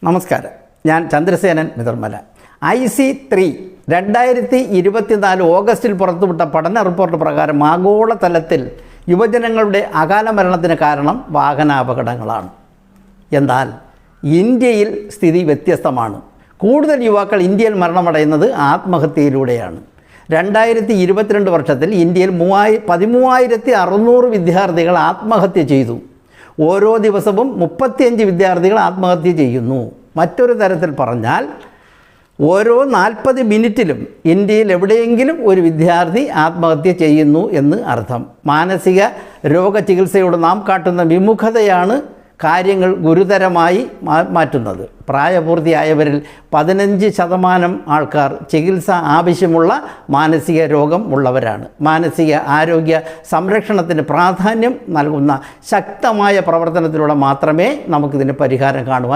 നമസ്കാരം. ഞാൻ ചന്ദ്രസേനൻ മിതർമല. IC3 2024 ഓഗസ്റ്റിൽ പുറത്തുവിട്ട പഠന റിപ്പോർട്ട് പ്രകാരം ആഗോളതലത്തിൽ യുവജനങ്ങളുടെ അകാല മരണത്തിന് കാരണം വാഹനാപകടങ്ങളാണ്. എന്നാൽ ഇന്ത്യയിൽ സ്ഥിതി വ്യത്യസ്തമാണ്. കൂടുതൽ യുവാക്കൾ ഇന്ത്യയിൽ മരണമടയുന്നത് ആത്മഹത്യയിലൂടെയാണ്. 2022 വർഷത്തിൽ ഇന്ത്യയിൽ 13,600 വിദ്യാർത്ഥികൾ ആത്മഹത്യ ചെയ്തു. ഓരോ ദിവസവും 35 വിദ്യാർത്ഥികൾ ആത്മഹത്യ ചെയ്യുന്നു. മറ്റൊരു തരത്തിൽ പറഞ്ഞാൽ ഓരോ 40 മിനിറ്റിലും ഇന്ത്യയിൽ എവിടെയെങ്കിലും ഒരു വിദ്യാർത്ഥി ആത്മഹത്യ ചെയ്യുന്നു എന്ന് അർത്ഥം. മാനസിക രോഗ ചികിത്സയോട് നാം കാട്ടുന്ന വിമുഖതയാണ് കാര്യങ്ങൾ ഗുരുതരമായി മാറ്റുന്നത്. പ്രായപൂർത്തിയായവരിൽ 15% ആൾക്കാർ ചികിത്സ ആവശ്യമുള്ള മാനസിക രോഗം ഉള്ളവരാണ്. മാനസിക ആരോഗ്യ സംരക്ഷണത്തിന് പ്രാധാന്യം നൽകുന്ന ശക്തമായ പ്രവർത്തനത്തിലൂടെ മാത്രമേ നമുക്കിതിന് പരിഹാരം കാണുവാൻ